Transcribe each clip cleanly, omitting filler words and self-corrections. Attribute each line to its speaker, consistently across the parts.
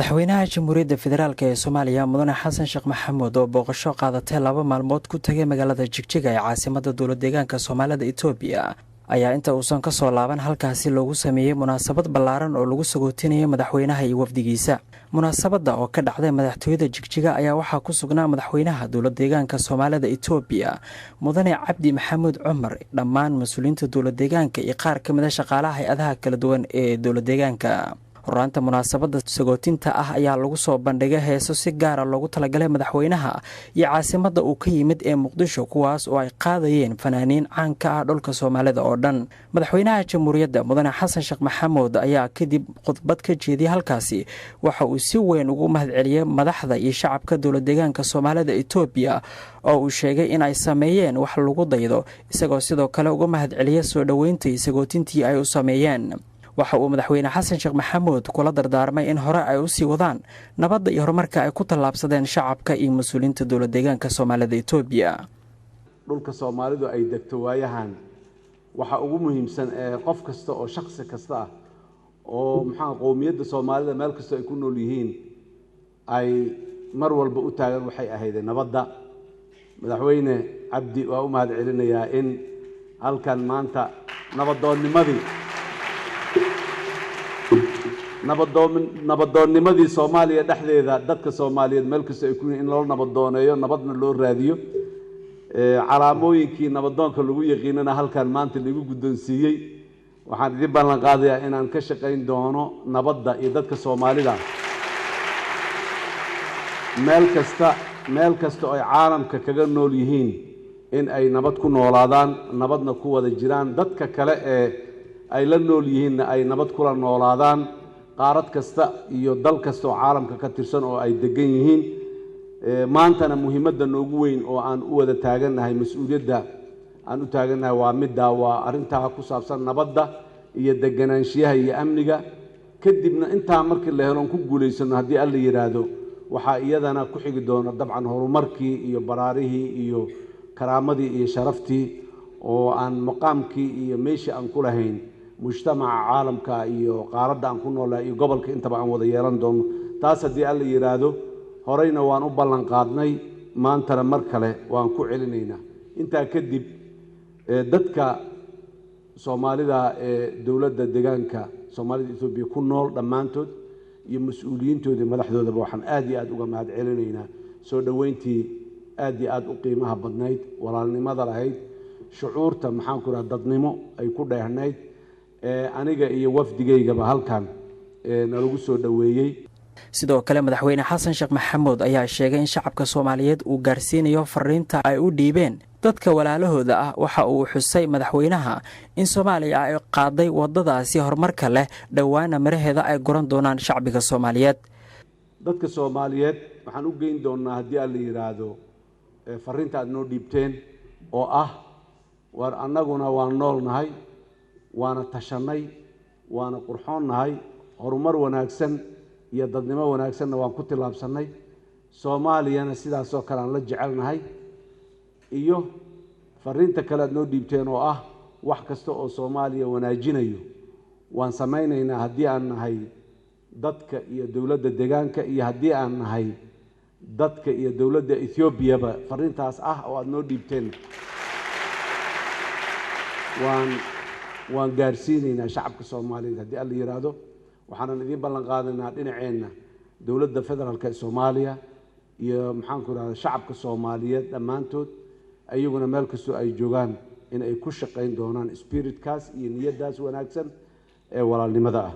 Speaker 1: madaxweynaha jamhuuriyadda federaalk ee Soomaaliya mudane xasan sheekh maxamuud oo booqasho qaadatay 2 maalmood ku tagay magaalada Jigjiga ee caasimadda dowlad deegaanka Soomaalida Itoobiya ayaa inta uusan ka soo laaban halkaasi loogu sameeyay munaasabad ballaaran oo lagu sagootinayay madaxweynaha iyo wafdigiisa. munaasabadda oo ka dhacday madaxtooyada Jigjiga ayaa waxaa ku sugnaa madaxweynaha dowlad deegaanka Soomaalida Itoobiya mudane Cabdi Maxamuud Cumar, dhammaan mas'uuliyiinta dowlad deegaanka iyo qaar ka mid ah shaqaalaha hay'adaha kala duwan ee dowlad deegaanka. horaanta munaasabadda sagootinta ah ayaa lagu soo bandhigay heeso si gaara loogu talagalay madaxweynaha iyo caasimadda uu ka yimid ee Muqdisho, kuwaas oo ay qaadayeen fanaaniin caan ka ah dhulka Soomaalida oo dhan. madaxweynaha jamhuuriyadda mudane xasan sheekh maxamuud ayaa kadib khudbad ka jeediyay halkaasi waxa uu si weyn ugu mahadceliyay madaxda iyo shacabka dowlad deegaanka Soomaalida Itoobiya oo uu sheegay in ay sameeyeen wax lagu daydo, isagoo sidoo kale uga mahadceliyay soo dhaweynta iyo sagootintii ay u sameeyeen. waxa uu madaxweyne xasan sheekh maxamuud kula dardaarmay in hore ay u sii wadaan nabadda iyo horumarka ay ku tallaabsadeen shacabka iyo mas'uuliyiinta dowlad deegaanka Soomaalida Itoobiya.
Speaker 2: dhulka Soomaalidu ay degto waayahan waxa ugu muhiimsan ee qof kasta oo shakhsi kasta ah oo qowmiyadda Soomaalida meel kasta ay ku nool yihiin ay mar walba u taagan waxay ahayd nabadda. madaxweyne Cabdi waa u mahadcelinayaa in halkan maanta nabadoonnimadii Soomaaliya dhexdeeda dadka Soomaaliyeed meel kasta ay ku in loo nabadooneeyo, nabadna loo raadiyo. calaamooyinkii nabadoonka lagu yaqiinana halkan maanta lagu guddoonsiiyay. waxaan idin ballan qaadayaa inaan ka shaqayn doono nabadda iyo dadka Soomaalida meel kasta oo ay caalamka kaga nool yihiin in ay nabad ku noolaadaan, nabadna ku wada jiraan. dadka kale ee ay la nool yihiinna ay nabad kula noolaadaan. qaarad kasta iyo dal kasta oo caalamka ka tirsan oo ay degan yihiin. maantana muhiimadda noogu weyn oo aan u wada taagannahay, mas'uuliyadda aan u taagannahay waa arrintaa ku saabsan nabadda iyo deganaanshiyaha iyo amniga. kadibna intaa markii la helo ku guulaysano haddii alla yiraahdo waxaa iyadana ku xigi doona dabcan horumarkii iyo baraarihii iyo karaamadii iyo sharaftii oo aan maqaamkii iyo meeshii aan ku lahayn mujtamaca caalamka iyo qaaradda aan ku noolahay iyo gobolka intaba aan wada yeelan doono. taas haddii alla yiraahdo horeyna waan u ballan qaadnay, maantana mar kale waan ku celinaynaa. intaa kadib dadka Soomaalida ee dowladda deegaanka Soomaalida Itoobiya ku nool dhammaantood iyo mas'uuliyiintooda madaxdoodaba waxaan aad iyo aad uga mahadcelinaynaa soo dhaweyntii aad iyo aad u qiimaha badnayd, walaalnimada lahayd, shucuurta dadnimo ay ku dheehnayd. aniga iyo wafdigaygaba halkan nalagu soo dhaweeyay.
Speaker 1: sidoo kale madaxweyne xasan sheekh maxamuud ayaa sheegay in shacabka Soomaaliyeed uu gaarsiinayo fariinta ay u dhiibeen dadka walaalahooda ah. waxa uu xusay madaxweynaha in Soomaaliya ay qaaday wadadaasi horumarka leh, dhawaana miraheeda ay goran doonaan shacbiga Soomaaliyeed.
Speaker 2: dadka Soomaaliyeed waxaan u geyn doonaa haddii alla yiraahdo fariinta aad noo dhiibteen oo ah war annaguna waan noolnahay, waana tashanay, waana qurxoonnahay, horumar wanaagsan iyo dadnimo wanaagsanna waan ku tilaabsanay. Soomaaliyana sidaas oo kale aan la jecelnahay. iyo fariinta kale aad noo dhiibteen oo ah wax kasta oo Soomaaliya wanaajinayo waan samaynaynaa haddii aan nahay dadka iyo dowladda deegaanka iyo haddii aan nahay dadka iyo dowladda Ethiopia-ba. fariintaas ah oo aad noo dhiibteen waan gaarsiinaynaa shacabka Soomaaliyeed haddii alla yiraahdo. waxaan idin ballan qaadaynaa dhinaceena dowladda federaalka ee Soomaaliya iyo shacabka Soomaaliyeed dhammaantood ayaguna meel kastoo ay joogaan in ay ku shaqayn doonaan spiritkaas iyo niyaddaas wanaagsan ee walaalnimada ah.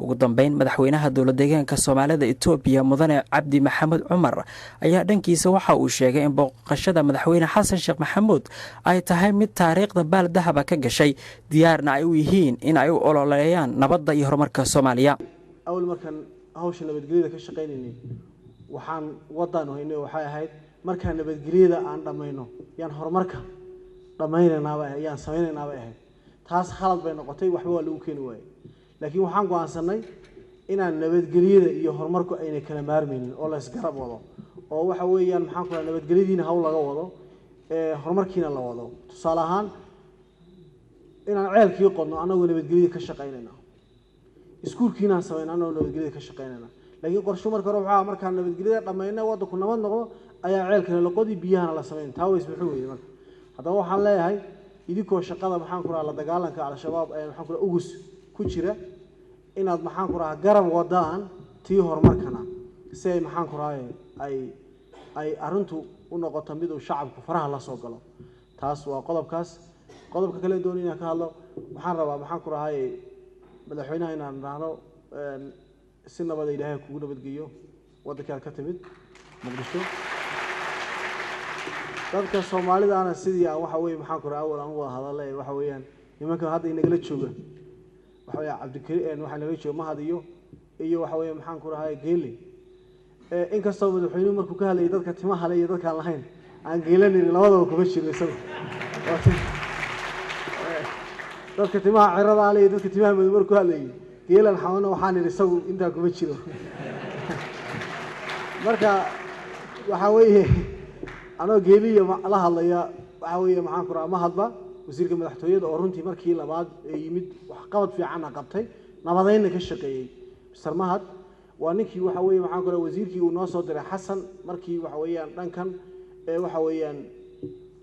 Speaker 1: ugu dambeyn madaxweynaha dowlad deegaanka Soomaalida Itoobiya mudane Cabdi Maxamuud Cumar ayaa dhankiisa waxa uu sheegay in booqashada madaxweyne xasan sheekh maxamuud ay tahay mid taariikhda baal dahaba ka gashay, diyaarna ay u yihiin in ay u ololeeyaan nabadda iyo horumarka Soomaaliya.
Speaker 3: awal markan hawsha nabadgelyada ka shaqeynayay waxaan wadaan haynay waxay ahayd marka nabadgelyada aan dhamayno yaan horumarka dhamaynaynaa yaan sameeynaynaa ahayd. taas khalad bay noqotay, waxba waa lagu keeni waayay. laakiin waxaan go'aansanay inaan nabadgelyada iyo horumarku ayna kala maarmaynin oo la isgarab wado oo waxa weeyaan nabadgelyadiina hawl laga wado horumarkiina la wado. tusaale ahaan inaan ceelkii qodno anagoo nabadgelyada ka shaqeynayna, iskuulkiinaan sameyn anoo nabadgelyada ka shaqeynayna laakiin qorsho marka hore waxaa markaan nabadgelyada dhammayna waddanku nabad noqdo ayaa ceelkana la qodi biyahana la sameyn taa way isbuuxu weeyay marka haddaba waxaan leeyahay idinkoo shaqada maxaan ku rahaa la dagaalanka al-shabaab ee maxaan ku rahaa ugus ku jira inaad maxaan ku rahaa garab wadaan tii horumarkana si ay maxaan ku rahaa ay arrintu u noqoto mid uu shacabku faraha la soo galo taas waa qodobkaas qodobka kale doonay inaan ka hadlo waxaan rabaa maxaan ku rahaa madaxweynaha inaan raahno si nabad ilaahay kugu nabadgeeyo waddanka ka timid muqdisho dadka Soomaalida ana sidii aan waxa weey maxaan ku rahaa awal aan wada hadalay waxa weeyaan nimanka hadda inagala jooga waxa weey Cabdikariin waxa laga joogo mahad iyo waxa weey maxaan ku rahaa geeli in kastoo madaxweynuhu markuu ka hadlayay dadka timaha leh iyo dadka aan lahayn aan geelanayn labadaba kuma jiro isagu dadka timaha cirada leh iyo dadka timaha madow markuu hadlayay geelan xawana waxaan iri isagu inta kuma jiro marka waxa weey anoo geeliya la hadlaya waxa weey maxaan ku rahaa mahadba wasiirka madaxtooyada oo runtii markii labaad yimid wax qabad fiican qabtay nabadayna ka shaqeeyay Mr. Mahad waa ninkii waxa weey maxaan ku rahaa wasiirkii uu noo soo diray Xasan markii waxa weeyaan dhankan waxa weeyaan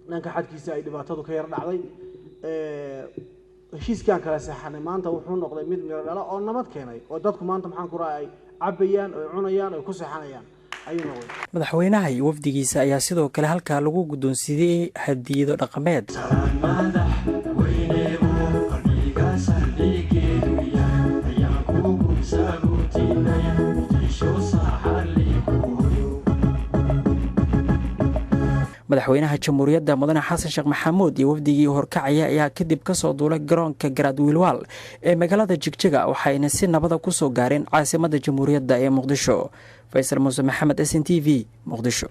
Speaker 3: dhanka xadkiisa ay dhibaatadu ka yar dhacday heshiiskan kala saxanay maanta wuxuu noqday mid miro dhalo oo nabad keenay oo dadku maanta maxaan ku rahaa ay cabayaan oo cunayaan oo ku saxanayaan
Speaker 1: madaxweynaha iyo wafdigiisa ayaa sidoo kale halkaa lagu guddoonsiiyay hadiyado dhaqameed madaxweynaha jamhuuriyadda mudane xasan sheekh maxamuud iyo wafdigii horkacaya ayaa kadib ka soo duulay garoonka garaad wiilwaal ee magaalada Jigjiga waxayna si nabada ku soo gaareen caasimadda jamhuuriyadda ee Muqdisho. Faysal Muuse Maxamed, SNTV, Muqdisho.